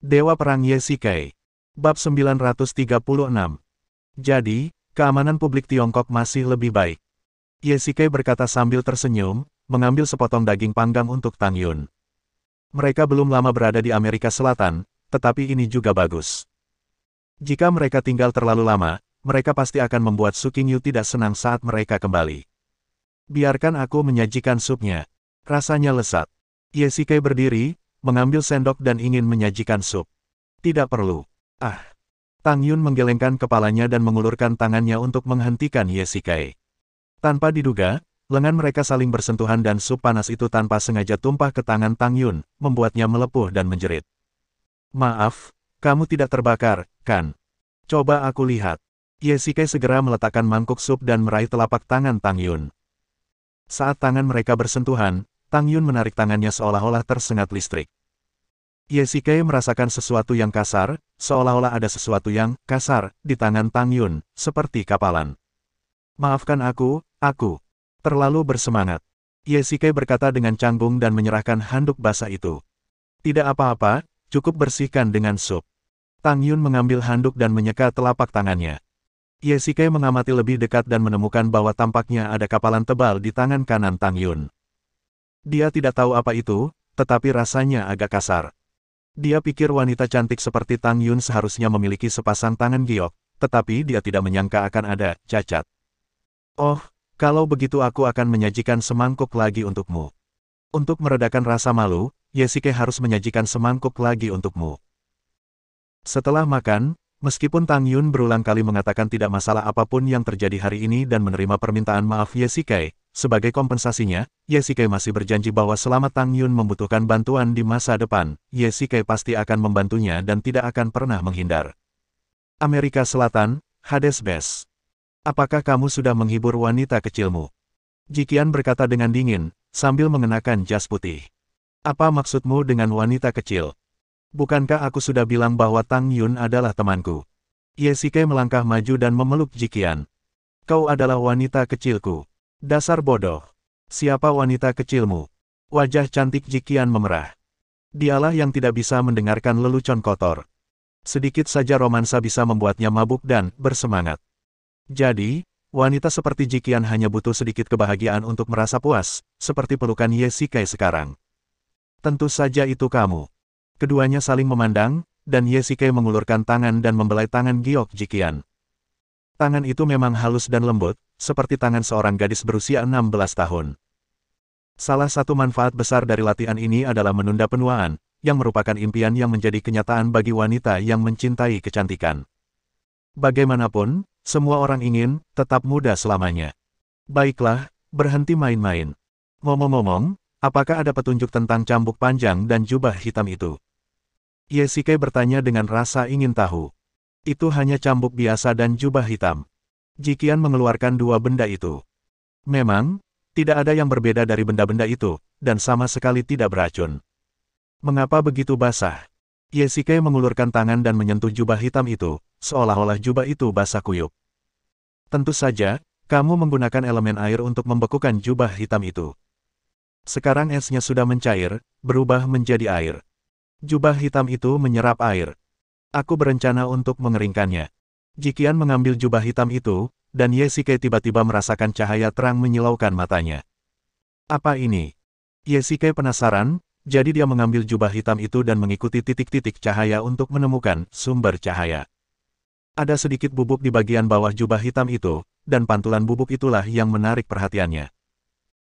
Dewa Perang Ye-Shikai. Bab 936. Jadi, keamanan publik Tiongkok masih lebih baik. Ye-Shikai berkata sambil tersenyum, mengambil sepotong daging panggang untuk Tang Yun. Mereka belum lama berada di Amerika Selatan, tetapi ini juga bagus. Jika mereka tinggal terlalu lama, mereka pasti akan membuat Su Qingyu tidak senang saat mereka kembali. Biarkan aku menyajikan supnya. Rasanya lezat. Ye-Shikai berdiri, mengambil sendok dan ingin menyajikan sup. Tidak perlu. Ah. Tang Yun menggelengkan kepalanya dan mengulurkan tangannya untuk menghentikan Ye-Shikai. Tanpa diduga, lengan mereka saling bersentuhan dan sup panas itu tanpa sengaja tumpah ke tangan Tang Yun, membuatnya melepuh dan menjerit. Maaf, kamu tidak terbakar, kan? Coba aku lihat. Ye-Shikai segera meletakkan mangkuk sup dan meraih telapak tangan Tang Yun. Saat tangan mereka bersentuhan, Tang Yun menarik tangannya seolah-olah tersengat listrik. Ye-Shikai merasakan sesuatu yang kasar, seolah-olah ada sesuatu yang kasar di tangan Tang Yun, seperti kapalan. Maafkan aku terlalu bersemangat. Ye-Shikai berkata dengan canggung dan menyerahkan handuk basah itu. Tidak apa-apa, cukup bersihkan dengan sup. Tang Yun mengambil handuk dan menyeka telapak tangannya. Ye-Shikai mengamati lebih dekat dan menemukan bahwa tampaknya ada kapalan tebal di tangan kanan Tang Yun. Dia tidak tahu apa itu, tetapi rasanya agak kasar. Dia pikir wanita cantik seperti Tang Yun seharusnya memiliki sepasang tangan giok, tetapi dia tidak menyangka akan ada cacat. Oh, kalau begitu aku akan menyajikan semangkuk lagi untukmu. Untuk meredakan rasa malu, Ye-Shikai harus menyajikan semangkuk lagi untukmu. Setelah makan, meskipun Tang Yun berulang kali mengatakan tidak masalah apapun yang terjadi hari ini dan menerima permintaan maaf Ye-Shikai, sebagai kompensasinya, Ye-Shikai masih berjanji bahwa selama Tang Yun membutuhkan bantuan di masa depan, Ye-Shikai pasti akan membantunya dan tidak akan pernah menghindar. Amerika Selatan, Hades Base. Apakah kamu sudah menghibur wanita kecilmu? Jiqian berkata dengan dingin, sambil mengenakan jas putih. Apa maksudmu dengan wanita kecil? Bukankah aku sudah bilang bahwa Tang Yun adalah temanku? Ye-Shikai melangkah maju dan memeluk Jiqian. Kau adalah wanita kecilku. Dasar bodoh. Siapa wanita kecilmu? Wajah cantik Jiqian memerah. Dialah yang tidak bisa mendengarkan lelucon kotor. Sedikit saja romansa bisa membuatnya mabuk dan bersemangat. Jadi, wanita seperti Jiqian hanya butuh sedikit kebahagiaan untuk merasa puas, seperti pelukan Ye-Shikai sekarang. Tentu saja itu kamu. Keduanya saling memandang, dan Ye-Shikai mengulurkan tangan dan membelai tangan giok Jiqian. Tangan itu memang halus dan lembut, seperti tangan seorang gadis berusia 16 tahun. Salah satu manfaat besar dari latihan ini adalah menunda penuaan, yang merupakan impian yang menjadi kenyataan bagi wanita yang mencintai kecantikan. Bagaimanapun, semua orang ingin tetap muda selamanya. Baiklah, berhenti main-main. Ngomong-ngomong, apakah ada petunjuk tentang cambuk panjang dan jubah hitam itu? Ye-Shikai bertanya dengan rasa ingin tahu. Itu hanya cambuk biasa dan jubah hitam. Jiqian mengeluarkan dua benda itu. Memang, tidak ada yang berbeda dari benda-benda itu, dan sama sekali tidak beracun. Mengapa begitu basah? Ye-Shikai mengulurkan tangan dan menyentuh jubah hitam itu, seolah-olah jubah itu basah kuyup. Tentu saja, kamu menggunakan elemen air untuk membekukan jubah hitam itu. Sekarang esnya sudah mencair, berubah menjadi air. Jubah hitam itu menyerap air. Aku berencana untuk mengeringkannya. Jiqian mengambil jubah hitam itu, dan Ye-Shikai tiba-tiba merasakan cahaya terang menyilaukan matanya. Apa ini? Ye-Shikai penasaran, jadi dia mengambil jubah hitam itu dan mengikuti titik-titik cahaya untuk menemukan sumber cahaya. Ada sedikit bubuk di bagian bawah jubah hitam itu, dan pantulan bubuk itulah yang menarik perhatiannya.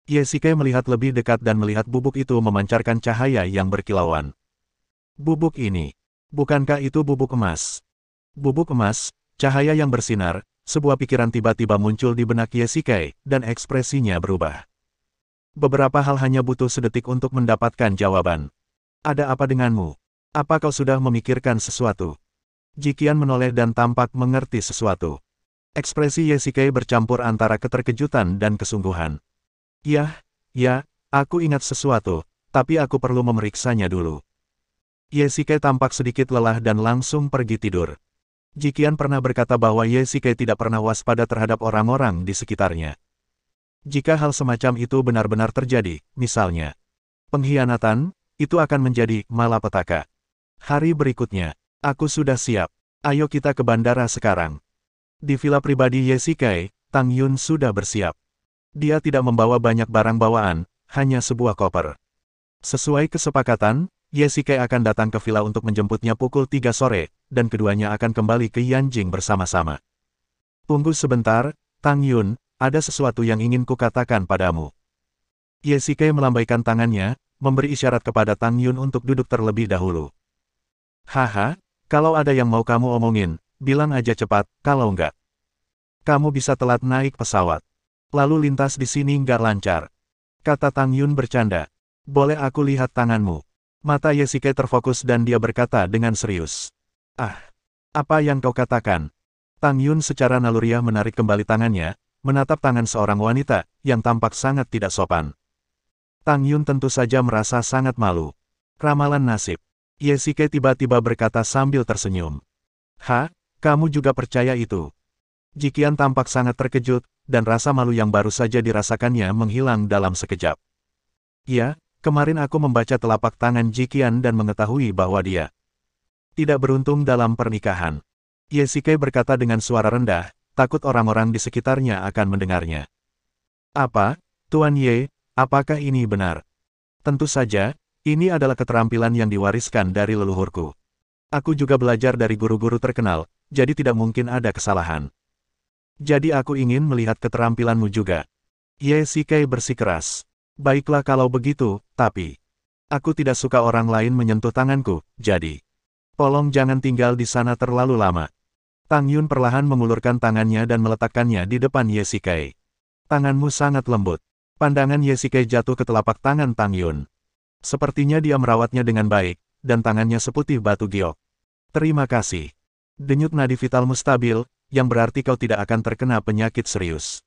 Ye-Shikai melihat lebih dekat dan melihat bubuk itu memancarkan cahaya yang berkilauan. Bubuk ini, bukankah itu bubuk emas? Bubuk emas, cahaya yang bersinar, sebuah pikiran tiba-tiba muncul di benak Ye-Shikai, dan ekspresinya berubah. Beberapa hal hanya butuh sedetik untuk mendapatkan jawaban. Ada apa denganmu? Apa kau sudah memikirkan sesuatu? Jiqian menoleh dan tampak mengerti sesuatu. Ekspresi Ye-Shikai bercampur antara keterkejutan dan kesungguhan. Ya, aku ingat sesuatu, tapi aku perlu memeriksanya dulu. Ye-Shikai tampak sedikit lelah dan langsung pergi tidur. Jiqian pernah berkata bahwa Ye-Shikai tidak pernah waspada terhadap orang-orang di sekitarnya. Jika hal semacam itu benar-benar terjadi, misalnya pengkhianatan, itu akan menjadi malapetaka. Hari berikutnya, aku sudah siap. Ayo kita ke bandara sekarang. Di villa pribadi Ye Shikai, Tang Yun sudah bersiap. Dia tidak membawa banyak barang bawaan, hanya sebuah koper. Sesuai kesepakatan, Ye Shikai akan datang ke villa untuk menjemputnya pukul 3 sore, dan keduanya akan kembali ke Yanjing bersama-sama. Tunggu sebentar, Tang Yun, ada sesuatu yang ingin kukatakan padamu. Ye Shikai melambaikan tangannya, memberi isyarat kepada Tang Yun untuk duduk terlebih dahulu. Haha, kalau ada yang mau kamu omongin, bilang aja cepat, kalau enggak. Kamu bisa telat naik pesawat. Lalu lintas di sini nggak lancar. Kata Tang Yun bercanda. Boleh aku lihat tanganmu? Mata Ye Shikai terfokus dan dia berkata dengan serius. Ah, apa yang kau katakan? Tang Yun secara naluriah menarik kembali tangannya, menatap tangan seorang wanita, yang tampak sangat tidak sopan. Tang Yun tentu saja merasa sangat malu. Ramalan nasib. Ye Shikai tiba-tiba berkata sambil tersenyum. Ha, kamu juga percaya itu? Jiqian tampak sangat terkejut, dan rasa malu yang baru saja dirasakannya menghilang dalam sekejap. Ya, kemarin aku membaca telapak tangan Jiqian dan mengetahui bahwa dia tidak beruntung dalam pernikahan. Ye Shikai berkata dengan suara rendah, takut orang-orang di sekitarnya akan mendengarnya. Apa, Tuan Ye, apakah ini benar? Tentu saja, ini adalah keterampilan yang diwariskan dari leluhurku. Aku juga belajar dari guru-guru terkenal, jadi tidak mungkin ada kesalahan. Jadi aku ingin melihat keterampilanmu juga. Ye Shikai bersikeras. Baiklah kalau begitu, tapi aku tidak suka orang lain menyentuh tanganku, jadi tolong jangan tinggal di sana terlalu lama. Tang Yun perlahan mengulurkan tangannya dan meletakkannya di depan Ye Shikai. Tanganmu sangat lembut. Pandangan Ye Shikai jatuh ke telapak tangan Tang Yun. Sepertinya dia merawatnya dengan baik, dan tangannya seputih batu giok. Terima kasih. Denyut nadi vitalmu stabil, yang berarti kau tidak akan terkena penyakit serius.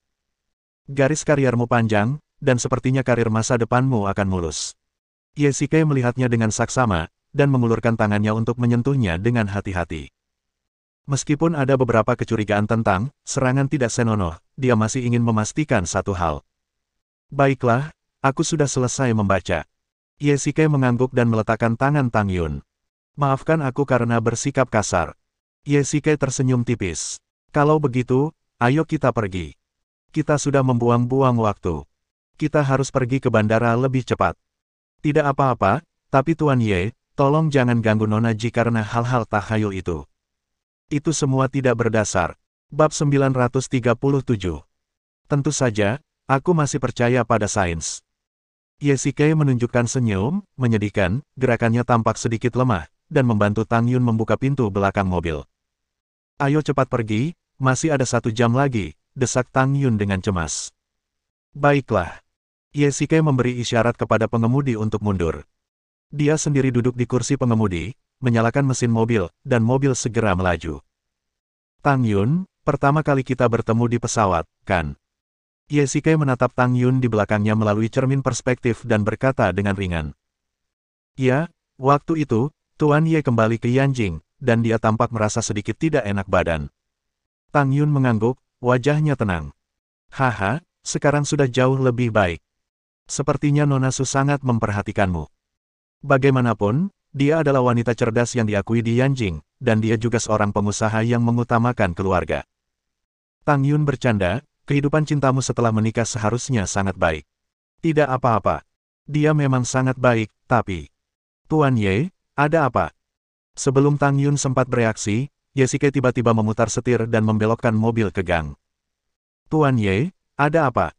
Garis kariermu panjang, dan sepertinya karir masa depanmu akan mulus. Ye Shikai melihatnya dengan saksama, dan mengulurkan tangannya untuk menyentuhnya dengan hati-hati. Meskipun ada beberapa kecurigaan tentang serangan tidak senonoh, dia masih ingin memastikan satu hal. Baiklah, aku sudah selesai membaca. Ye Shikai mengangguk dan meletakkan tangan Tang Yun. Maafkan aku karena bersikap kasar. Ye Shikai tersenyum tipis. Kalau begitu, ayo kita pergi. Kita sudah membuang-buang waktu. Kita harus pergi ke bandara lebih cepat. Tidak apa-apa, tapi Tuan Ye, tolong jangan ganggu Nona Ji karena hal-hal takhayul itu. Itu semua tidak berdasar. Bab 937. Tentu saja, aku masih percaya pada sains. Ye Shikai menunjukkan senyum, menyedihkan, gerakannya tampak sedikit lemah, dan membantu Tang Yun membuka pintu belakang mobil. Ayo cepat pergi, masih ada 1 jam lagi, desak Tang Yun dengan cemas. Baiklah. Ye Shikai memberi isyarat kepada pengemudi untuk mundur. Dia sendiri duduk di kursi pengemudi, menyalakan mesin mobil, dan mobil segera melaju. Tang Yun, pertama kali kita bertemu di pesawat, kan? Ye Shikai menatap Tang Yun di belakangnya melalui cermin perspektif dan berkata dengan ringan. Ya, waktu itu, Tuan Ye kembali ke Yanjing, dan dia tampak merasa sedikit tidak enak badan. Tang Yun mengangguk, wajahnya tenang. Haha, sekarang sudah jauh lebih baik. Sepertinya Nona Su sangat memperhatikanmu. Bagaimanapun, dia adalah wanita cerdas yang diakui di Yanjing, dan dia juga seorang pengusaha yang mengutamakan keluarga. Tang Yun bercanda, kehidupan cintamu setelah menikah seharusnya sangat baik. Tidak apa-apa. Dia memang sangat baik, tapi... Tuan Ye, ada apa? Sebelum Tang Yun sempat bereaksi, Ye Shikai tiba-tiba memutar setir dan membelokkan mobil ke gang. Tuan Ye, ada apa?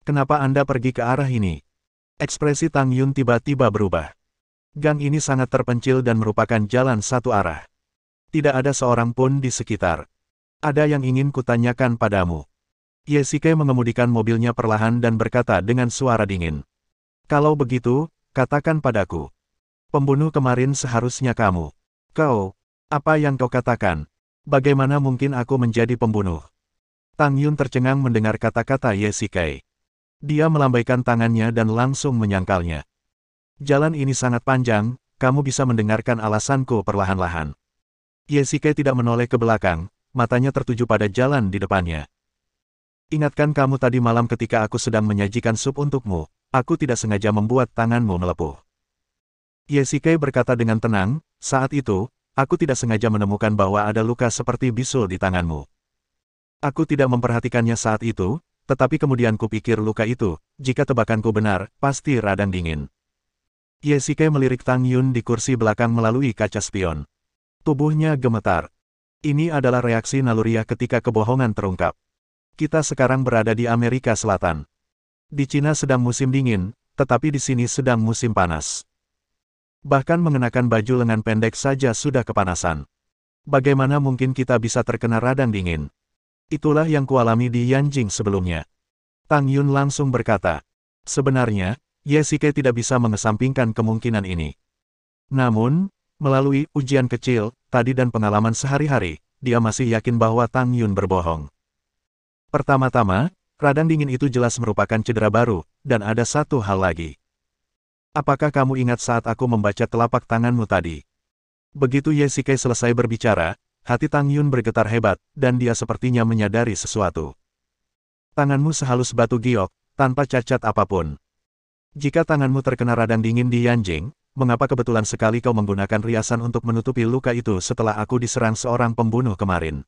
Kenapa Anda pergi ke arah ini? Ekspresi Tang Yun tiba-tiba berubah. Gang ini sangat terpencil dan merupakan jalan satu arah. Tidak ada seorang pun di sekitar. Ada yang ingin kutanyakan padamu. Ye Shikai mengemudikan mobilnya perlahan dan berkata dengan suara dingin. Kalau begitu, katakan padaku. Pembunuh kemarin seharusnya kamu. Kau, apa yang kau katakan? Bagaimana mungkin aku menjadi pembunuh? Tang Yun tercengang mendengar kata-kata Ye Shikai. Dia melambaikan tangannya dan langsung menyangkalnya. Jalan ini sangat panjang, kamu bisa mendengarkan alasanku perlahan-lahan. Ye Shikai tidak menoleh ke belakang, matanya tertuju pada jalan di depannya. Ingatkan kamu tadi malam ketika aku sedang menyajikan sup untukmu, aku tidak sengaja membuat tanganmu melepuh. Ye Shikai berkata dengan tenang, saat itu, aku tidak sengaja menemukan bahwa ada luka seperti bisul di tanganmu. Aku tidak memperhatikannya saat itu, tetapi kemudian kupikir luka itu, jika tebakanku benar, pasti radang dingin. Ye Shikei melirik Tang Yun di kursi belakang melalui kaca spion. Tubuhnya gemetar. Ini adalah reaksi naluriah ketika kebohongan terungkap. Kita sekarang berada di Amerika Selatan. Di Cina sedang musim dingin, tetapi di sini sedang musim panas. Bahkan mengenakan baju lengan pendek saja sudah kepanasan. Bagaimana mungkin kita bisa terkena radang dingin? Itulah yang kualami di Yanjing sebelumnya. Tang Yun langsung berkata. Sebenarnya, Ye Shikei tidak bisa mengesampingkan kemungkinan ini. Namun, melalui ujian kecil, tadi dan pengalaman sehari-hari, dia masih yakin bahwa Tang Yun berbohong. Pertama-tama, radang dingin itu jelas merupakan cedera baru, dan ada satu hal lagi. Apakah kamu ingat saat aku membaca telapak tanganmu tadi? Begitu Ye Shikei selesai berbicara, hati Tang Yun bergetar hebat, dan dia sepertinya menyadari sesuatu. Tanganmu sehalus batu giok, tanpa cacat apapun. Jika tanganmu terkena radang dingin di Yanjing, mengapa kebetulan sekali kau menggunakan riasan untuk menutupi luka itu setelah aku diserang seorang pembunuh kemarin?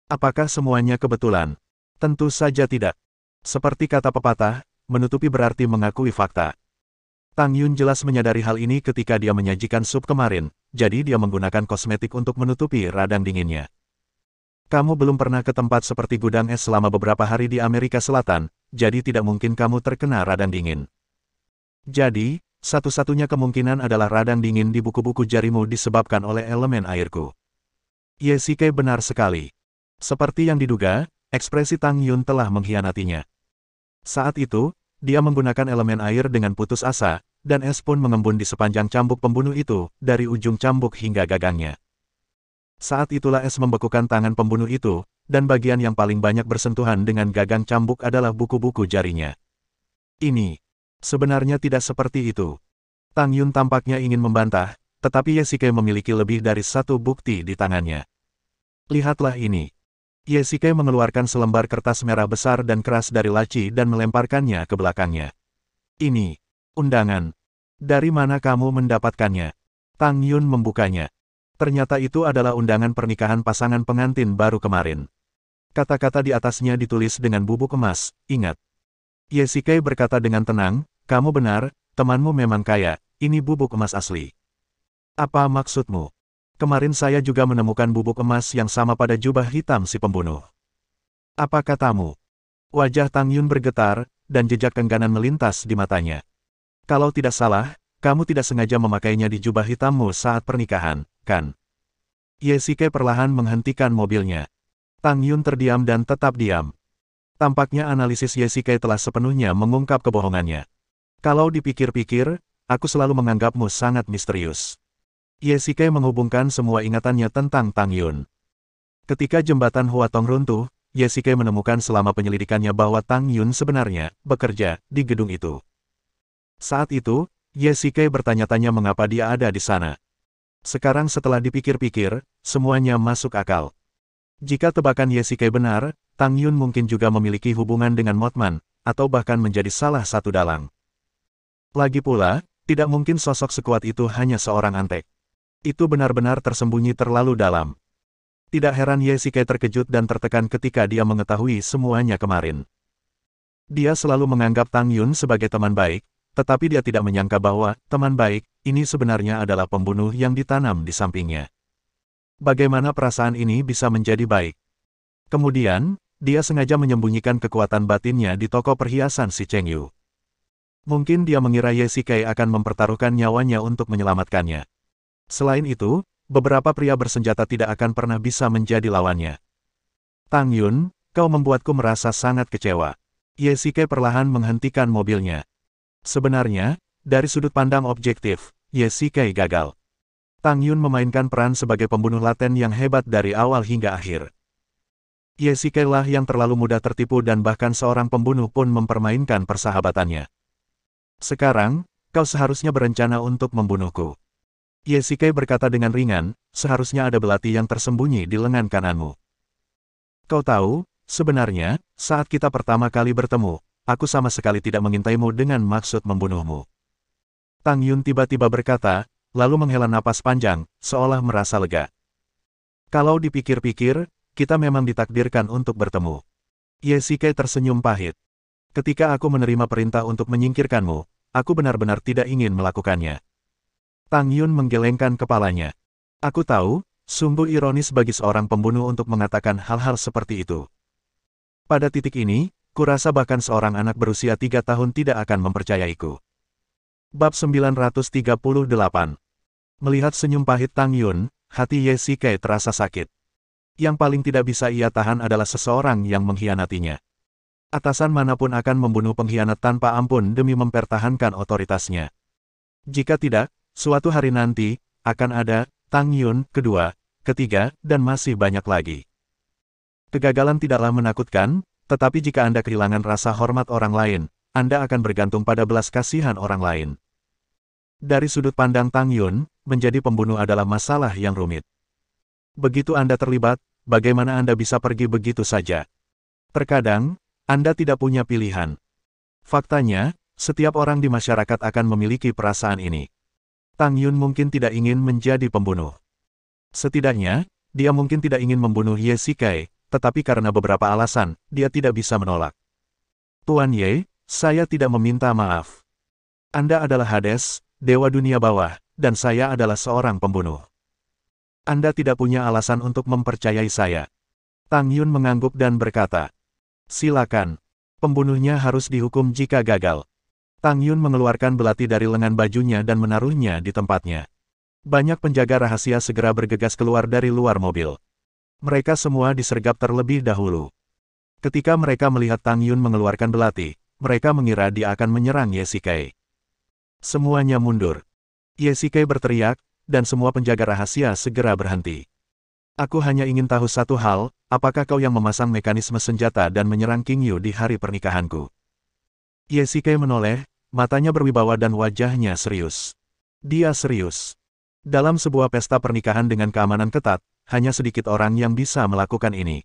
Apakah semuanya kebetulan? Tentu saja tidak. Seperti kata pepatah, menutupi berarti mengakui fakta. Tang Yun jelas menyadari hal ini ketika dia menyajikan sup kemarin, jadi dia menggunakan kosmetik untuk menutupi radang dinginnya. Kamu belum pernah ke tempat seperti gudang es selama beberapa hari di Amerika Selatan, jadi tidak mungkin kamu terkena radang dingin. Jadi, satu-satunya kemungkinan adalah radang dingin di buku-buku jarimu disebabkan oleh elemen airku. Ye Shikei benar sekali. Seperti yang diduga, ekspresi Tang Yun telah mengkhianatinya. Saat itu, dia menggunakan elemen air dengan putus asa, dan es pun mengembun di sepanjang cambuk pembunuh itu, dari ujung cambuk hingga gagangnya. Saat itulah es membekukan tangan pembunuh itu, dan bagian yang paling banyak bersentuhan dengan gagang cambuk adalah buku-buku jarinya. Ini sebenarnya tidak seperti itu. Tang Yun tampaknya ingin membantah, tetapi Ye Shikei memiliki lebih dari satu bukti di tangannya. Lihatlah ini. Ye Shikei mengeluarkan selembar kertas merah besar dan keras dari laci dan melemparkannya ke belakangnya. Ini undangan. Dari mana kamu mendapatkannya? Tang Yun membukanya. Ternyata itu adalah undangan pernikahan pasangan pengantin baru kemarin. Kata-kata di atasnya ditulis dengan bubuk emas, ingat. Ye Shikei berkata dengan tenang, kamu benar, temanmu memang kaya, ini bubuk emas asli. Apa maksudmu? Kemarin saya juga menemukan bubuk emas yang sama pada jubah hitam si pembunuh. Apa katamu? Wajah Tang Yun bergetar, dan jejak kengganan melintas di matanya. Kalau tidak salah, kamu tidak sengaja memakainya di jubah hitammu saat pernikahan, kan? Ye Shikei perlahan menghentikan mobilnya. Tang Yun terdiam dan tetap diam. Tampaknya analisis Ye Shikei telah sepenuhnya mengungkap kebohongannya. Kalau dipikir-pikir, aku selalu menganggapmu sangat misterius. Ye Shikei menghubungkan semua ingatannya tentang Tang Yun. Ketika jembatan Huatong runtuh, Ye Shikei menemukan selama penyelidikannya bahwa Tang Yun sebenarnya bekerja di gedung itu. Saat itu, Ye Shikei bertanya-tanya mengapa dia ada di sana. Sekarang setelah dipikir-pikir, semuanya masuk akal. Jika tebakan Ye Shikei benar, Tang Yun mungkin juga memiliki hubungan dengan Mothman, atau bahkan menjadi salah satu dalang. Lagi pula, tidak mungkin sosok sekuat itu hanya seorang antek. Itu benar-benar tersembunyi terlalu dalam. Tidak heran Ye Shikei terkejut dan tertekan ketika dia mengetahui semuanya kemarin. Dia selalu menganggap Tang Yun sebagai teman baik, tetapi dia tidak menyangka bahwa teman baik ini sebenarnya adalah pembunuh yang ditanam di sampingnya. Bagaimana perasaan ini bisa menjadi baik? Kemudian, dia sengaja menyembunyikan kekuatan batinnya di toko perhiasan si Cheng Yu. Mungkin dia mengira Ye Shikei akan mempertaruhkan nyawanya untuk menyelamatkannya. Selain itu, beberapa pria bersenjata tidak akan pernah bisa menjadi lawannya. Tang Yun, kau membuatku merasa sangat kecewa. Ye Shikei perlahan menghentikan mobilnya. Sebenarnya, dari sudut pandang objektif, Ye Shikei gagal. Tang Yun memainkan peran sebagai pembunuh laten yang hebat dari awal hingga akhir. Ye Shikei lah yang terlalu mudah tertipu dan bahkan seorang pembunuh pun mempermainkan persahabatannya. Sekarang, kau seharusnya berencana untuk membunuhku. Ye Shikei berkata dengan ringan, seharusnya ada belati yang tersembunyi di lengan kananmu. Kau tahu, sebenarnya, saat kita pertama kali bertemu, aku sama sekali tidak mengintaimu dengan maksud membunuhmu. Tang Yun tiba-tiba berkata, lalu menghela napas panjang, seolah merasa lega. Kalau dipikir-pikir, kita memang ditakdirkan untuk bertemu. Ye Shikai tersenyum pahit. Ketika aku menerima perintah untuk menyingkirkanmu, aku benar-benar tidak ingin melakukannya. Tang Yun menggelengkan kepalanya. Aku tahu, sungguh ironis bagi seorang pembunuh untuk mengatakan hal-hal seperti itu. Pada titik ini, kurasa bahkan seorang anak berusia 3 tahun tidak akan mempercayaiku. Bab 938. Melihat senyum pahit Tang Yun, hati Ye Shikai terasa sakit. Yang paling tidak bisa ia tahan adalah seseorang yang mengkhianatinya. Atasan manapun akan membunuh pengkhianat tanpa ampun demi mempertahankan otoritasnya. Jika tidak, suatu hari nanti, akan ada Tang Yun kedua, ketiga, dan masih banyak lagi. Kegagalan tidaklah menakutkan, tetapi jika Anda kehilangan rasa hormat orang lain, Anda akan bergantung pada belas kasihan orang lain. Dari sudut pandang Tang Yun, menjadi pembunuh adalah masalah yang rumit. Begitu Anda terlibat, bagaimana Anda bisa pergi begitu saja? Terkadang, Anda tidak punya pilihan. Faktanya, setiap orang di masyarakat akan memiliki perasaan ini. Tang Yun mungkin tidak ingin menjadi pembunuh. Setidaknya, dia mungkin tidak ingin membunuh Ye Shikai, tetapi karena beberapa alasan, dia tidak bisa menolak. Tuan Ye, saya tidak meminta maaf. Anda adalah Hades, dewa dunia bawah, dan saya adalah seorang pembunuh. Anda tidak punya alasan untuk mempercayai saya. Tang Yun mengangguk dan berkata, silakan. Pembunuhnya harus dihukum jika gagal. Tang Yun mengeluarkan belati dari lengan bajunya dan menaruhnya di tempatnya. Banyak penjaga rahasia segera bergegas keluar dari luar mobil. Mereka semua disergap terlebih dahulu. Ketika mereka melihat Tang Yun mengeluarkan belati, mereka mengira dia akan menyerang Ye Shikai. Semuanya mundur. Ye Shikai berteriak, dan semua penjaga rahasia segera berhenti. Aku hanya ingin tahu satu hal, apakah kau yang memasang mekanisme senjata dan menyerang King Yu di hari pernikahanku? Ye Shikai menoleh, matanya berwibawa dan wajahnya serius. Dia serius. Dalam sebuah pesta pernikahan dengan keamanan ketat, hanya sedikit orang yang bisa melakukan ini.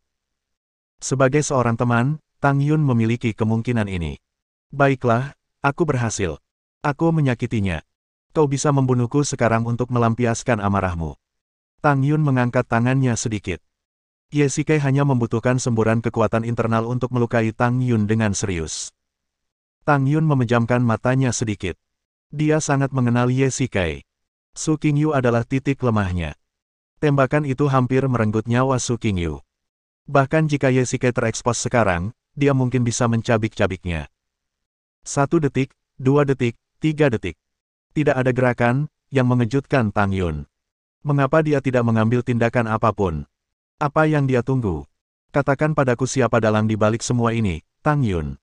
Sebagai seorang teman, Tang Yun memiliki kemungkinan ini. Baiklah, aku berhasil. Aku menyakitinya. Kau bisa membunuhku sekarang untuk melampiaskan amarahmu. Tang Yun mengangkat tangannya sedikit. Ye Shikai hanya membutuhkan semburan kekuatan internal untuk melukai Tang Yun dengan serius. Tang Yun memejamkan matanya sedikit. Dia sangat mengenal Ye Shikai. Su Qingyu adalah titik lemahnya. Tembakan itu hampir merenggut nyawa Su Qingyu. Bahkan jika Ye Shikai terekspos sekarang, dia mungkin bisa mencabik-cabiknya. 1 detik, 2 detik, 3 detik. Tidak ada gerakan, yang mengejutkan Tang Yun. Mengapa dia tidak mengambil tindakan apapun? Apa yang dia tunggu? Katakan padaku siapa dalang di balik semua ini, Tang Yun.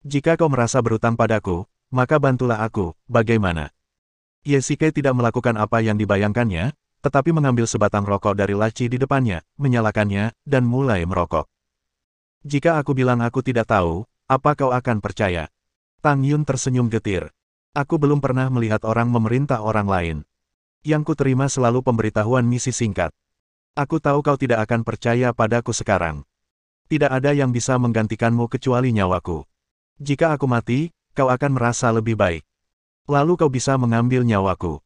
Jika kau merasa berutang padaku, maka bantulah aku, bagaimana? Ye Shikai tidak melakukan apa yang dibayangkannya, tetapi mengambil sebatang rokok dari laci di depannya, menyalakannya, dan mulai merokok. Jika aku bilang aku tidak tahu, apa kau akan percaya? Tang Yun tersenyum getir. Aku belum pernah melihat orang memerintah orang lain. Yang kuterima selalu pemberitahuan misi singkat. Aku tahu kau tidak akan percaya padaku sekarang. Tidak ada yang bisa menggantikanmu kecuali nyawaku. Jika aku mati, kau akan merasa lebih baik. Lalu kau bisa mengambil nyawaku.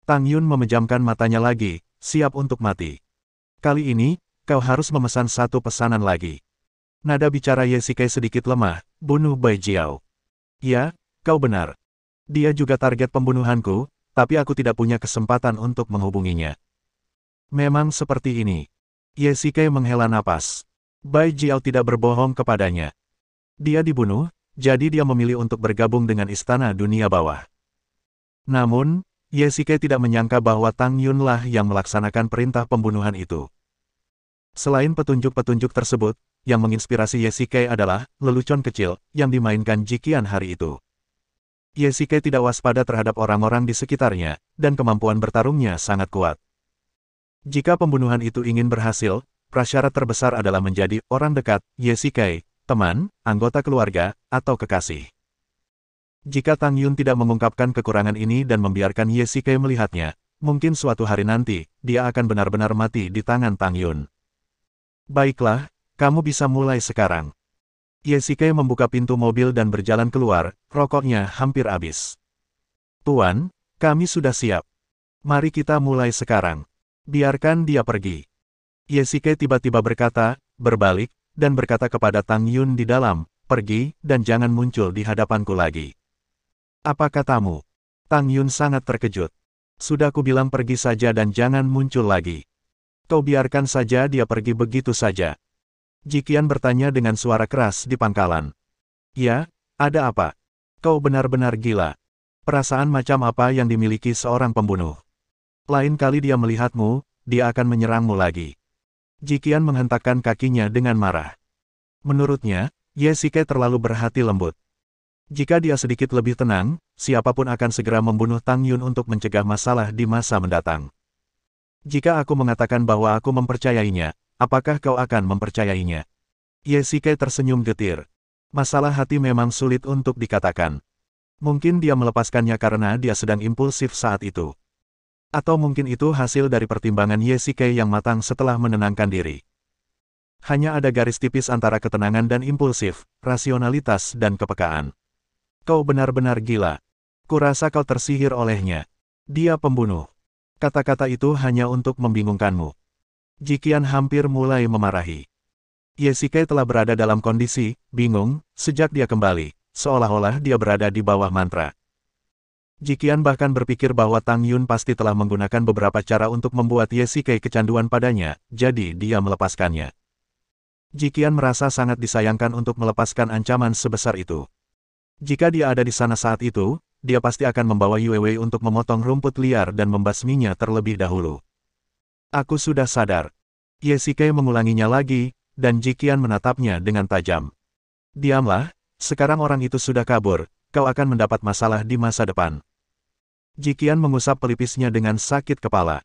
Tang Yun memejamkan matanya lagi, siap untuk mati. Kali ini, kau harus memesan satu pesanan lagi. Nada bicara Ye Shikai sedikit lemah, bunuh Bai Jiao. Ya, kau benar. Dia juga target pembunuhanku, tapi aku tidak punya kesempatan untuk menghubunginya. Memang seperti ini. Ye Shikai menghela napas. Bai Jiao tidak berbohong kepadanya. Dia dibunuh, jadi dia memilih untuk bergabung dengan Istana Dunia Bawah. Namun, Ye Shikai tidak menyangka bahwa Tang Yun lah yang melaksanakan perintah pembunuhan itu. Selain petunjuk-petunjuk tersebut, yang menginspirasi Ye Shikai adalah lelucon kecil yang dimainkan Jiqian hari itu. Ye Shikai tidak waspada terhadap orang-orang di sekitarnya, dan kemampuan bertarungnya sangat kuat. Jika pembunuhan itu ingin berhasil, prasyarat terbesar adalah menjadi orang dekat Ye Shikai, teman, anggota keluarga, atau kekasih. Jika Tang Yun tidak mengungkapkan kekurangan ini dan membiarkan Ye Shikai melihatnya, mungkin suatu hari nanti, dia akan benar-benar mati di tangan Tang Yun. Baiklah, kamu bisa mulai sekarang. Ye Shikai membuka pintu mobil dan berjalan keluar, rokoknya hampir habis. Tuan, kami sudah siap. Mari kita mulai sekarang. Biarkan dia pergi. Ye Shike tiba-tiba berkata, berbalik, dan berkata kepada Tang Yun di dalam, pergi, dan jangan muncul di hadapanku lagi. Apa katamu? Tang Yun sangat terkejut. Sudah kubilang pergi saja dan jangan muncul lagi. Kau biarkan saja dia pergi begitu saja. Jiqian bertanya dengan suara keras di pangkalan. Ya, ada apa? Kau benar-benar gila. Perasaan macam apa yang dimiliki seorang pembunuh? Lain kali dia melihatmu, dia akan menyerangmu lagi. Jiqian menghentakkan kakinya dengan marah. Menurutnya, Ye Shike terlalu berhati lembut. Jika dia sedikit lebih tenang, siapapun akan segera membunuh Tang Yun untuk mencegah masalah di masa mendatang. Jika aku mengatakan bahwa aku mempercayainya, apakah kau akan mempercayainya? Ye Shike tersenyum getir. Masalah hati memang sulit untuk dikatakan. Mungkin dia melepaskannya karena dia sedang impulsif saat itu. Atau mungkin itu hasil dari pertimbangan Ye Shike yang matang setelah menenangkan diri. Hanya ada garis tipis antara ketenangan dan impulsif, rasionalitas dan kepekaan. Kau benar-benar gila. Kurasa kau tersihir olehnya. Dia pembunuh. Kata-kata itu hanya untuk membingungkanmu. Jiqian hampir mulai memarahi. Ye Shike telah berada dalam kondisi bingung sejak dia kembali, seolah-olah dia berada di bawah mantra. Jiqian bahkan berpikir bahwa Tang Yun pasti telah menggunakan beberapa cara untuk membuat Ye Shike kecanduan padanya, jadi dia melepaskannya. Jiqian merasa sangat disayangkan untuk melepaskan ancaman sebesar itu. Jika dia ada di sana saat itu, dia pasti akan membawa Yue Wei untuk memotong rumput liar dan membasminya terlebih dahulu. Aku sudah sadar. Ye Shike mengulanginya lagi, dan Jiqian menatapnya dengan tajam. Diamlah, sekarang orang itu sudah kabur, kau akan mendapat masalah di masa depan. Jiqian mengusap pelipisnya dengan sakit kepala.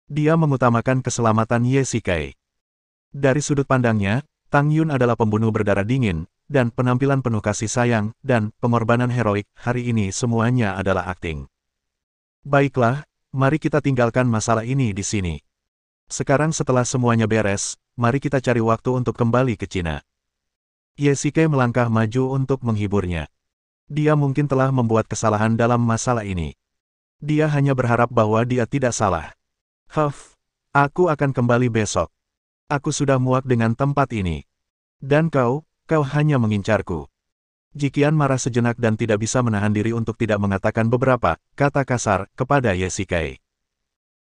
Dia mengutamakan keselamatan Ye Shike. Dari sudut pandangnya, Tang Yun adalah pembunuh berdarah dingin, dan penampilan penuh kasih sayang, dan pengorbanan heroik hari ini semuanya adalah akting. Baiklah, mari kita tinggalkan masalah ini di sini. Sekarang setelah semuanya beres, mari kita cari waktu untuk kembali ke Cina. Ye Shike melangkah maju untuk menghiburnya. Dia mungkin telah membuat kesalahan dalam masalah ini. Dia hanya berharap bahwa dia tidak salah. Aku akan kembali besok. Aku sudah muak dengan tempat ini. Dan kau hanya mengincarku. Jiqian marah sejenak dan tidak bisa menahan diri untuk tidak mengatakan beberapa kata kasar kepada Ye Shike.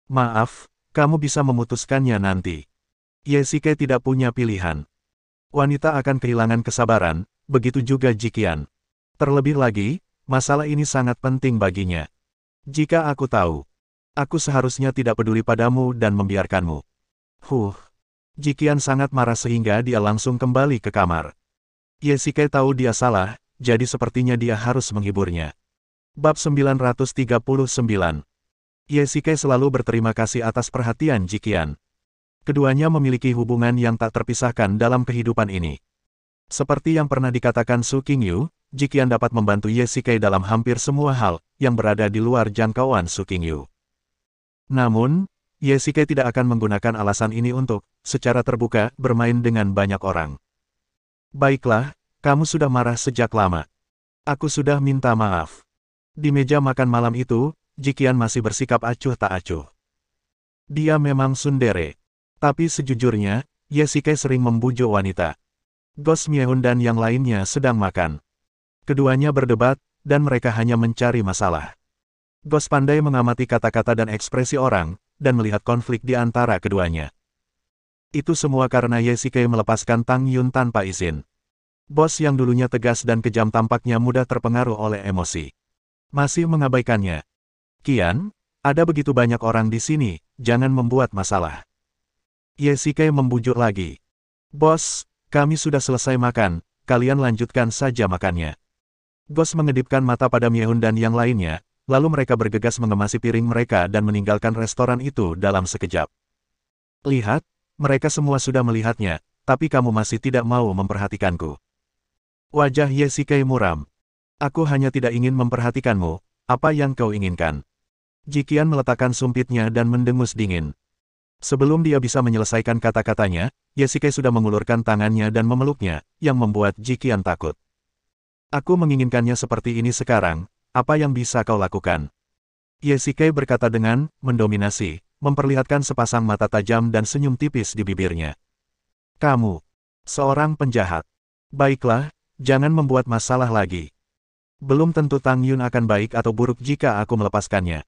Maaf, kamu bisa memutuskannya nanti. Ye Shike tidak punya pilihan. Wanita akan kehilangan kesabaran, begitu juga Jiqian. Terlebih lagi, masalah ini sangat penting baginya. Jika aku tahu, aku seharusnya tidak peduli padamu dan membiarkanmu. Jiqian sangat marah sehingga dia langsung kembali ke kamar. Ye Shike tahu dia salah, jadi sepertinya dia harus menghiburnya. Bab 939. Ye Shike selalu berterima kasih atas perhatian Jiqian. Keduanya memiliki hubungan yang tak terpisahkan dalam kehidupan ini. Seperti yang pernah dikatakan Su Qingyu, Jiqian dapat membantu Ye Shike dalam hampir semua hal yang berada di luar jangkauan Su Qingyu. Namun, Ye Shike tidak akan menggunakan alasan ini untuk, secara terbuka, bermain dengan banyak orang. Baiklah, kamu sudah marah sejak lama. Aku sudah minta maaf. Di meja makan malam itu, Jiqian masih bersikap acuh tak acuh. Dia memang tsundere. Tapi sejujurnya, Ye Shike sering membujuk wanita. Gos Miehun dan yang lainnya sedang makan. Keduanya berdebat, dan mereka hanya mencari masalah. Gos pandai mengamati kata-kata dan ekspresi orang, dan melihat konflik di antara keduanya. Itu semua karena Ye Shike melepaskan Tang Yun tanpa izin. Bos yang dulunya tegas dan kejam tampaknya mudah terpengaruh oleh emosi. Masih mengabaikannya. Kian, ada begitu banyak orang di sini, jangan membuat masalah. Ye Shike membujuk lagi. Bos, kami sudah selesai makan, kalian lanjutkan saja makannya. Gos mengedipkan mata pada Miehun dan yang lainnya, lalu mereka bergegas mengemasi piring mereka dan meninggalkan restoran itu dalam sekejap. Lihat, mereka semua sudah melihatnya, tapi kamu masih tidak mau memperhatikanku. Wajah Ye Shike muram. Aku hanya tidak ingin memperhatikanmu, apa yang kau inginkan? Jiqian meletakkan sumpitnya dan mendengus dingin. Sebelum dia bisa menyelesaikan kata-katanya, Ye Shike sudah mengulurkan tangannya dan memeluknya, yang membuat Jiqian takut. Aku menginginkannya seperti ini sekarang, apa yang bisa kau lakukan? Ye Shikai berkata dengan mendominasi, memperlihatkan sepasang mata tajam dan senyum tipis di bibirnya. Kamu, seorang penjahat. Baiklah, jangan membuat masalah lagi. Belum tentu Tang Yun akan baik atau buruk jika aku melepaskannya.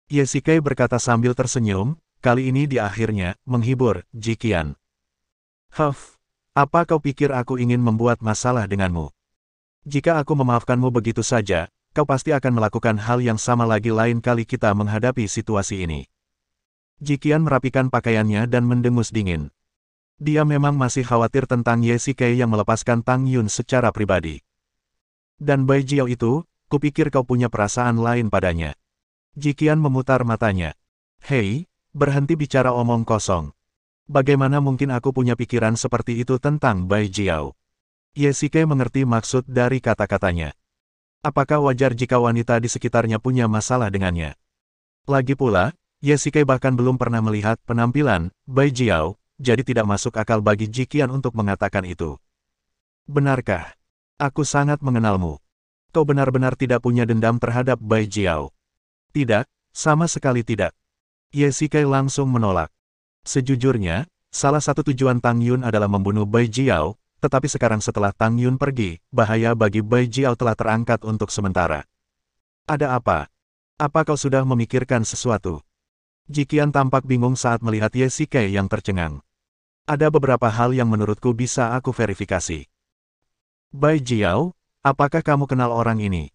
Ye Shikai berkata sambil tersenyum, kali ini di akhirnya, menghibur, Jiqian. Huff, apa kau pikir aku ingin membuat masalah denganmu? Jika aku memaafkanmu begitu saja, kau pasti akan melakukan hal yang sama lagi lain kali kita menghadapi situasi ini. Jiqian merapikan pakaiannya dan mendengus dingin. Dia memang masih khawatir tentang Ye Shikai yang melepaskan Tang Yun secara pribadi. Dan Bai Jiao itu, kupikir kau punya perasaan lain padanya. Jiqian memutar matanya. Hei, berhenti bicara omong kosong. Bagaimana mungkin aku punya pikiran seperti itu tentang Bai Jiao? Ye Shikai mengerti maksud dari kata-katanya. Apakah wajar jika wanita di sekitarnya punya masalah dengannya? Lagi pula, Ye Shikai bahkan belum pernah melihat penampilan Bai Jiao, jadi tidak masuk akal bagi Jiqian untuk mengatakan itu. Benarkah? Aku sangat mengenalmu. Kau benar-benar tidak punya dendam terhadap Bai Jiao. Tidak, sama sekali tidak. Ye Shikai langsung menolak. Sejujurnya, salah satu tujuan Tang Yun adalah membunuh Bai Jiao, tetapi sekarang setelah Tang Yun pergi, bahaya bagi Bai Jiao telah terangkat untuk sementara. Ada apa? Apa kau sudah memikirkan sesuatu? Jiqian tampak bingung saat melihat Ye Shikai yang tercengang. Ada beberapa hal yang menurutku bisa aku verifikasi. Bai Jiao, apakah kamu kenal orang ini?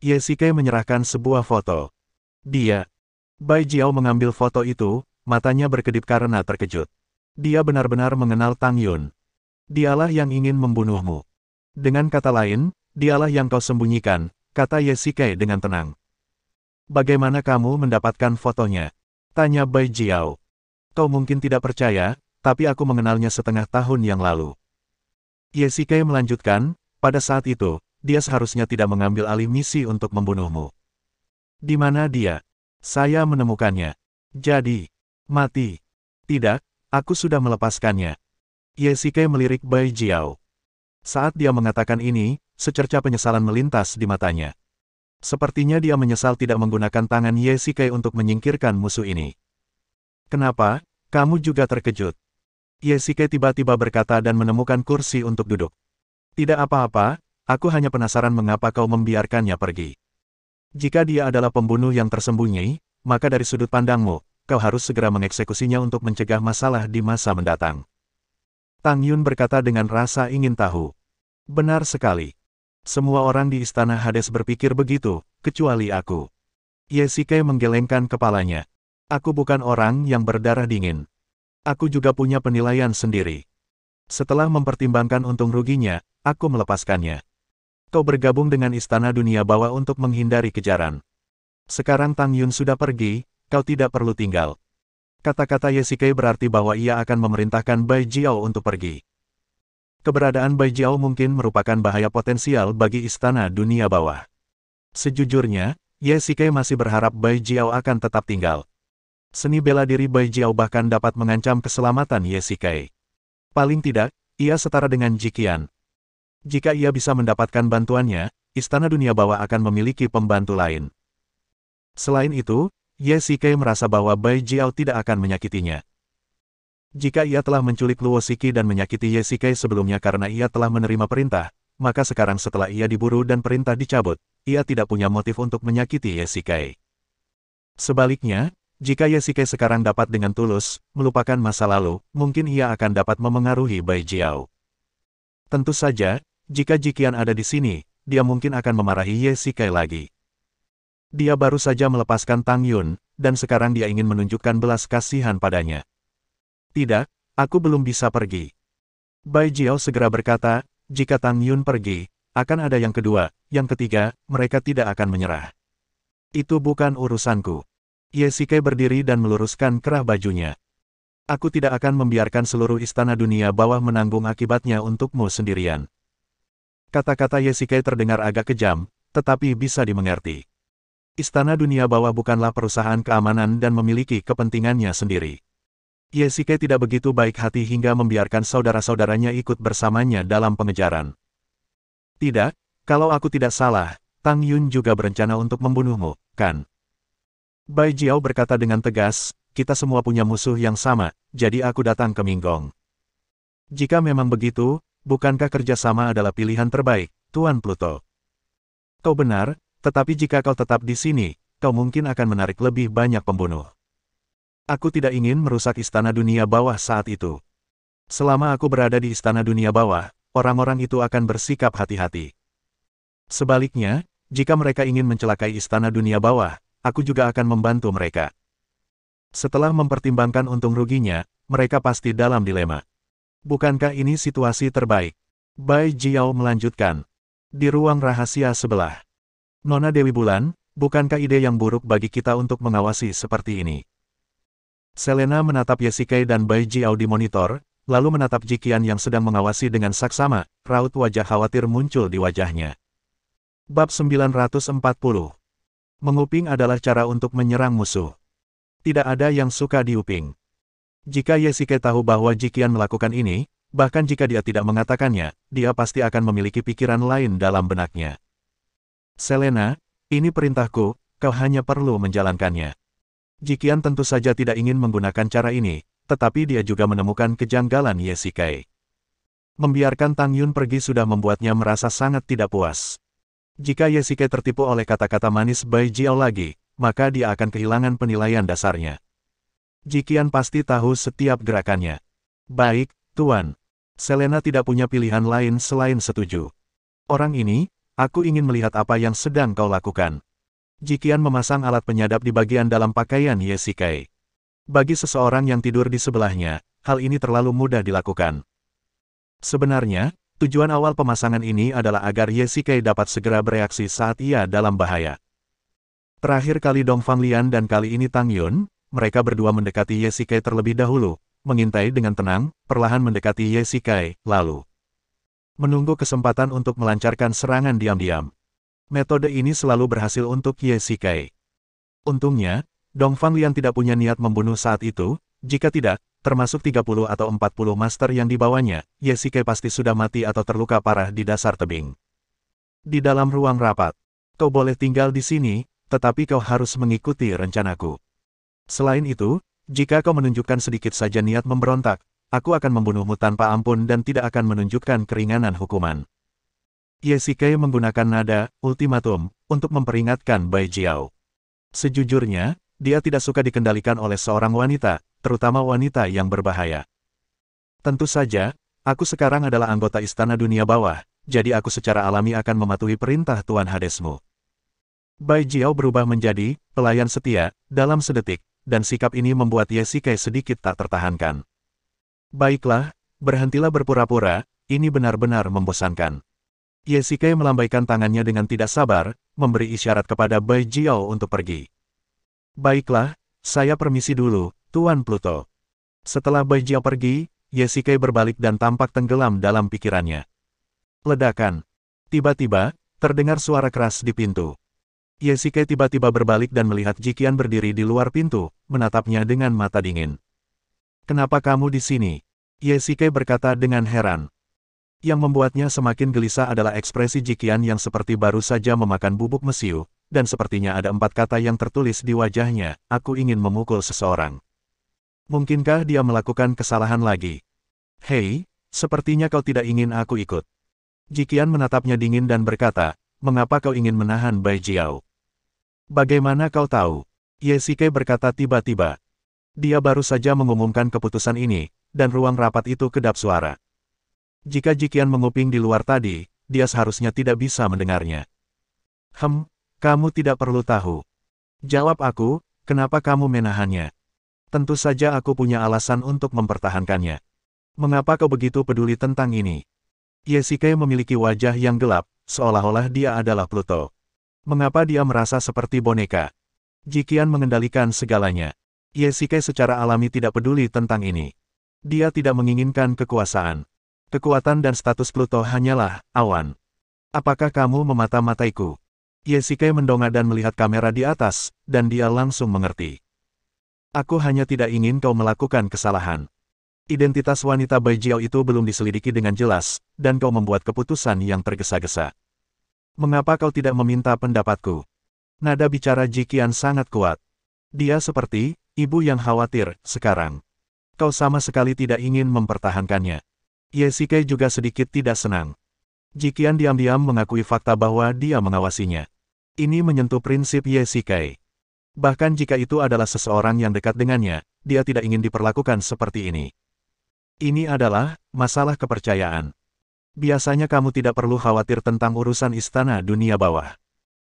Ye Shikai menyerahkan sebuah foto. Dia. Bai Jiao mengambil foto itu, matanya berkedip karena terkejut. Dia benar-benar mengenal Tang Yun. Dialah yang ingin membunuhmu. Dengan kata lain, dialah yang kau sembunyikan, kata Ye Shikai dengan tenang. Bagaimana kamu mendapatkan fotonya? Tanya Bai Jiao. Kau mungkin tidak percaya, tapi aku mengenalnya setengah tahun yang lalu. Ye Shikai melanjutkan, pada saat itu, dia seharusnya tidak mengambil alih misi untuk membunuhmu. Di mana dia? Saya menemukannya. Jadi, mati. Tidak, aku sudah melepaskannya. Ye Shikai melirik Bai Jiao. Saat dia mengatakan ini, secerca penyesalan melintas di matanya. Sepertinya dia menyesal tidak menggunakan tangan Ye Shikai untuk menyingkirkan musuh ini. Kenapa? Kamu juga terkejut. Ye Shikai tiba-tiba berkata dan menemukan kursi untuk duduk. Tidak apa-apa, aku hanya penasaran mengapa kau membiarkannya pergi. Jika dia adalah pembunuh yang tersembunyi, maka dari sudut pandangmu, kau harus segera mengeksekusinya untuk mencegah masalah di masa mendatang. Tang Yun berkata dengan rasa ingin tahu. Benar sekali. Semua orang di Istana Hades berpikir begitu, kecuali aku. Ye Shikai menggelengkan kepalanya. Aku bukan orang yang berdarah dingin. Aku juga punya penilaian sendiri. Setelah mempertimbangkan untung ruginya, aku melepaskannya. Kau bergabung dengan Istana Dunia Bawah untuk menghindari kejaran. Sekarang Tang Yun sudah pergi, kau tidak perlu tinggal. Kata-kata Ye Shikai berarti bahwa ia akan memerintahkan Bai Jiao untuk pergi. Keberadaan Bai Jiao mungkin merupakan bahaya potensial bagi Istana Dunia Bawah. Sejujurnya, Ye Shikai masih berharap Bai Jiao akan tetap tinggal. Seni bela diri Bai Jiao bahkan dapat mengancam keselamatan Ye Shikai. Paling tidak, ia setara dengan Jiqian. Jika ia bisa mendapatkan bantuannya, Istana Dunia Bawah akan memiliki pembantu lain. Selain itu, Ye Shikai merasa bahwa Bai Jiao tidak akan menyakitinya. Jika ia telah menculik Luo Shiki dan menyakiti Ye Shikai sebelumnya karena ia telah menerima perintah, maka sekarang setelah ia diburu dan perintah dicabut, ia tidak punya motif untuk menyakiti Ye Shikai. Sebaliknya, jika Ye Shikai sekarang dapat dengan tulus melupakan masa lalu, mungkin ia akan dapat memengaruhi Bai Jiao. Tentu saja, jika Jiqian ada di sini, dia mungkin akan memarahi Ye Shikai lagi. Dia baru saja melepaskan Tang Yun, dan sekarang dia ingin menunjukkan belas kasihan padanya. Tidak, aku belum bisa pergi. Bai Jiao segera berkata, jika Tang Yun pergi, akan ada yang kedua, yang ketiga, mereka tidak akan menyerah. Itu bukan urusanku. Ye Shikai berdiri dan meluruskan kerah bajunya. Aku tidak akan membiarkan seluruh Istana Dunia Bawah menanggung akibatnya untukmu sendirian. Kata-kata Ye Shikai terdengar agak kejam, tetapi bisa dimengerti. Istana Dunia Bawah bukanlah perusahaan keamanan dan memiliki kepentingannya sendiri. Ye Shikai tidak begitu baik hati hingga membiarkan saudara-saudaranya ikut bersamanya dalam pengejaran. Tidak, kalau aku tidak salah, Tang Yun juga berencana untuk membunuhmu, kan? Bai Jiao berkata dengan tegas, kita semua punya musuh yang sama, jadi aku datang ke Minggong. Jika memang begitu, bukankah kerjasama adalah pilihan terbaik, Tuan Pluto? Kau benar, tetapi jika kau tetap di sini, kau mungkin akan menarik lebih banyak pembunuh. Aku tidak ingin merusak Istana Dunia Bawah saat itu. Selama aku berada di Istana Dunia Bawah, orang-orang itu akan bersikap hati-hati. Sebaliknya, jika mereka ingin mencelakai Istana Dunia Bawah, aku juga akan membantu mereka. Setelah mempertimbangkan untung ruginya, mereka pasti dalam dilema. Bukankah ini situasi terbaik? Bai Jiao melanjutkan. Di ruang rahasia sebelah. Nona Dewi Bulan, bukankah ide yang buruk bagi kita untuk mengawasi seperti ini? Selena menatap Ye-Shikai dan Bai Jiao di monitor, lalu menatap Jiqian yang sedang mengawasi dengan saksama, raut wajah khawatir muncul di wajahnya. Bab 940. Menguping adalah cara untuk menyerang musuh. Tidak ada yang suka diuping. Jika Ye-Shikai tahu bahwa Jiqian melakukan ini, bahkan jika dia tidak mengatakannya, dia pasti akan memiliki pikiran lain dalam benaknya. Selena, ini perintahku, kau hanya perlu menjalankannya. Jiqian tentu saja tidak ingin menggunakan cara ini, tetapi dia juga menemukan kejanggalan Ye-Shikai. Membiarkan Tang Yun pergi sudah membuatnya merasa sangat tidak puas. Jika Ye-Shikai tertipu oleh kata-kata manis Bai Jiao lagi, maka dia akan kehilangan penilaian dasarnya. Jiqian pasti tahu setiap gerakannya. Baik, Tuan. Selena tidak punya pilihan lain selain setuju. Orang ini, aku ingin melihat apa yang sedang kau lakukan. Jiqian memasang alat penyadap di bagian dalam pakaian Ye-Shikai. Bagi seseorang yang tidur di sebelahnya, hal ini terlalu mudah dilakukan. Sebenarnya, tujuan awal pemasangan ini adalah agar Ye-Shikai dapat segera bereaksi saat ia dalam bahaya. Terakhir kali Dong Fanglian dan kali ini Tang Yun, mereka berdua mendekati Ye-Shikai terlebih dahulu, mengintai dengan tenang, perlahan mendekati Ye-Shikai, lalu menunggu kesempatan untuk melancarkan serangan diam-diam. Metode ini selalu berhasil untuk Ye-Shikai. Untungnya, Dong Fanglian tidak punya niat membunuh saat itu, jika tidak, termasuk 30 atau 40 master yang dibawanya, Ye-Shikai pasti sudah mati atau terluka parah di dasar tebing. Di dalam ruang rapat, kau boleh tinggal di sini, tetapi kau harus mengikuti rencanaku. Selain itu, jika kau menunjukkan sedikit saja niat memberontak, aku akan membunuhmu tanpa ampun dan tidak akan menunjukkan keringanan hukuman. Ye-Shikai menggunakan nada ultimatum untuk memperingatkan Bai Jiao. Sejujurnya, dia tidak suka dikendalikan oleh seorang wanita, terutama wanita yang berbahaya. Tentu saja, aku sekarang adalah anggota Istana Dunia Bawah, jadi aku secara alami akan mematuhi perintah Tuan Hadesmu. Bai Jiao berubah menjadi pelayan setia dalam sedetik, dan sikap ini membuat Ye-Shikai sedikit tak tertahankan. Baiklah, berhentilah berpura-pura, ini benar-benar membosankan. Ye-Shikai melambaikan tangannya dengan tidak sabar, memberi isyarat kepada Bai Jiao untuk pergi. Baiklah, saya permisi dulu, Tuan Pluto. Setelah Bai Jiao pergi, Ye-Shikai berbalik dan tampak tenggelam dalam pikirannya. Ledakan. Tiba-tiba, terdengar suara keras di pintu. Ye-Shikai tiba-tiba berbalik dan melihat Jiqian berdiri di luar pintu, menatapnya dengan mata dingin. Kenapa kamu di sini? Ye-Shikai berkata dengan heran. Yang membuatnya semakin gelisah adalah ekspresi Jiqian yang seperti baru saja memakan bubuk mesiu, dan sepertinya ada 4 kata yang tertulis di wajahnya, aku ingin memukul seseorang. Mungkinkah dia melakukan kesalahan lagi? Hei, sepertinya kau tidak ingin aku ikut. Jiqian menatapnya dingin dan berkata, mengapa kau ingin menahan Bai Jiao? Bagaimana kau tahu? Ye-Shikai berkata tiba-tiba. Dia baru saja mengumumkan keputusan ini, dan ruang rapat itu kedap suara. Jika Jiqian menguping di luar tadi, dia seharusnya tidak bisa mendengarnya. Kamu tidak perlu tahu. Jawab aku, kenapa kamu menahannya? Tentu saja aku punya alasan untuk mempertahankannya. Mengapa kau begitu peduli tentang ini? Ye-Shikai memiliki wajah yang gelap, seolah-olah dia adalah Pluto. Mengapa dia merasa seperti boneka? Jiqian mengendalikan segalanya. Ye-Shikai secara alami tidak peduli tentang ini. Dia tidak menginginkan kekuasaan. Kekuatan dan status Pluto hanyalah awan. Apakah kamu memata-mataiku? Ye-Shikai mendongak dan melihat kamera di atas, dan dia langsung mengerti. Aku hanya tidak ingin kau melakukan kesalahan. Identitas wanita Bai Jiao itu belum diselidiki dengan jelas, dan kau membuat keputusan yang tergesa-gesa. Mengapa kau tidak meminta pendapatku? Nada bicara Jiqian sangat kuat. Dia seperti ibu yang khawatir sekarang. Kau sama sekali tidak ingin mempertahankannya. Ye Shikai juga sedikit tidak senang. Jiqian diam-diam mengakui fakta bahwa dia mengawasinya. Ini menyentuh prinsip Ye Shikai. Bahkan jika itu adalah seseorang yang dekat dengannya, dia tidak ingin diperlakukan seperti ini. Ini adalah masalah kepercayaan. Biasanya kamu tidak perlu khawatir tentang urusan istana dunia bawah.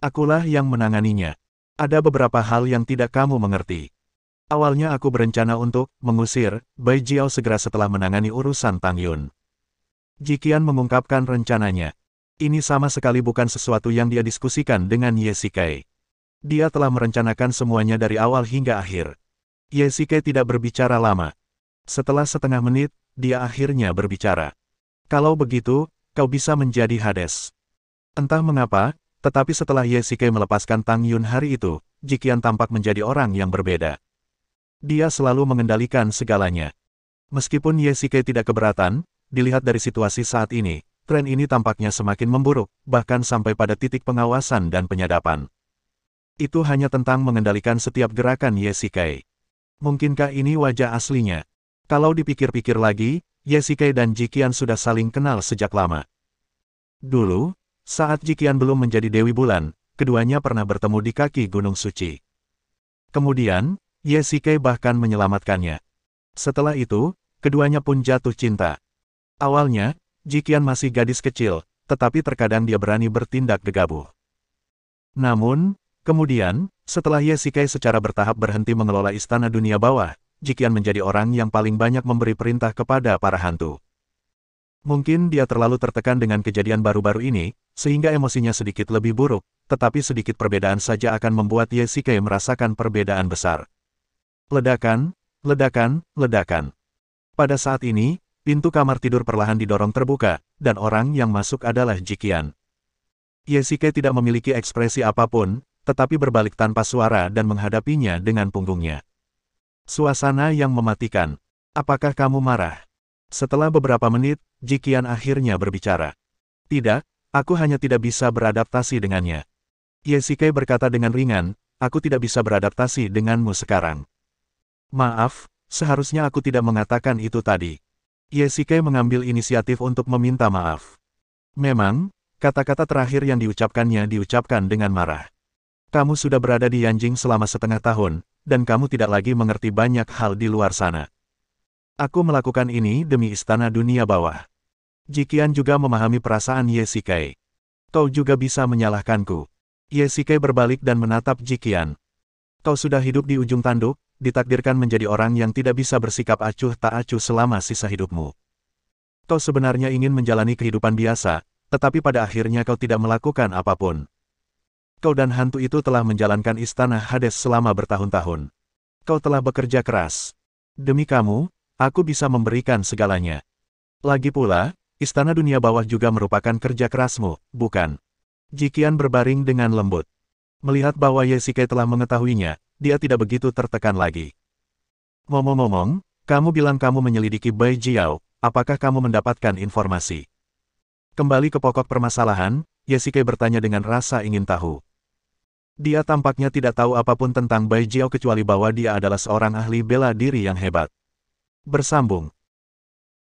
Akulah yang menanganinya. Ada beberapa hal yang tidak kamu mengerti. Awalnya aku berencana untuk mengusir Bai Jiao segera setelah menangani urusan Tang Yun. Jiqian mengungkapkan rencananya. Ini sama sekali bukan sesuatu yang dia diskusikan dengan Ye Shikai. Dia telah merencanakan semuanya dari awal hingga akhir. Ye Shikai tidak berbicara lama. Setelah setengah menit, dia akhirnya berbicara. Kalau begitu, kau bisa menjadi Hades. Entah mengapa, tetapi setelah Ye Shikai melepaskan Tang Yun hari itu, Jiqian tampak menjadi orang yang berbeda. Dia selalu mengendalikan segalanya. Meskipun Ye Shikai tidak keberatan, dilihat dari situasi saat ini, tren ini tampaknya semakin memburuk, bahkan sampai pada titik pengawasan dan penyadapan. Itu hanya tentang mengendalikan setiap gerakan Ye Shikai. Mungkinkah ini wajah aslinya? Kalau dipikir-pikir lagi, Ye Shikai dan Jiqian sudah saling kenal sejak lama. Dulu, saat Jiqian belum menjadi Dewi Bulan, keduanya pernah bertemu di kaki Gunung Suci. Kemudian, Ye Shikai bahkan menyelamatkannya. Setelah itu, keduanya pun jatuh cinta. Awalnya, Jiqian masih gadis kecil, tetapi terkadang dia berani bertindak gegabah. Namun, kemudian, setelah Ye Shikai secara bertahap berhenti mengelola istana dunia bawah, Jiqian menjadi orang yang paling banyak memberi perintah kepada para hantu. Mungkin dia terlalu tertekan dengan kejadian baru-baru ini, sehingga emosinya sedikit lebih buruk, tetapi sedikit perbedaan saja akan membuat Ye Shikai merasakan perbedaan besar. Ledakan, ledakan, ledakan. Pada saat ini, pintu kamar tidur perlahan didorong terbuka, dan orang yang masuk adalah Jiqian. Ye Shikai tidak memiliki ekspresi apapun, tetapi berbalik tanpa suara dan menghadapinya dengan punggungnya. Suasana yang mematikan. Apakah kamu marah? Setelah beberapa menit, Jiqian akhirnya berbicara. Tidak, aku hanya tidak bisa beradaptasi dengannya. Ye Shikai berkata dengan ringan, aku tidak bisa beradaptasi denganmu sekarang. Maaf, seharusnya aku tidak mengatakan itu tadi. Ye Shikai mengambil inisiatif untuk meminta maaf. Memang, kata-kata terakhir yang diucapkan dengan marah. Kamu sudah berada di Yanjing selama setengah tahun, dan kamu tidak lagi mengerti banyak hal di luar sana. Aku melakukan ini demi istana dunia bawah. Jiqian juga memahami perasaan Ye Shikai. Kau juga bisa menyalahkanku. Ye Shikai berbalik dan menatap Jiqian. Kau sudah hidup di ujung tanduk, ditakdirkan menjadi orang yang tidak bisa bersikap acuh tak acuh selama sisa hidupmu. Kau sebenarnya ingin menjalani kehidupan biasa, tetapi pada akhirnya kau tidak melakukan apapun. Kau dan hantu itu telah menjalankan istana Hades selama bertahun-tahun. Kau telah bekerja keras. Demi kamu, aku bisa memberikan segalanya. Lagi pula, istana dunia bawah juga merupakan kerja kerasmu, bukan? Jiqian berbaring dengan lembut. Melihat bahwa Ye Shikai telah mengetahuinya, dia tidak begitu tertekan lagi. Ngomong-ngomong, kamu bilang kamu menyelidiki Bai Jiao, apakah kamu mendapatkan informasi? Kembali ke pokok permasalahan, Ye Shikai bertanya dengan rasa ingin tahu. Dia tampaknya tidak tahu apapun tentang Bai Jiao kecuali bahwa dia adalah seorang ahli bela diri yang hebat. Bersambung.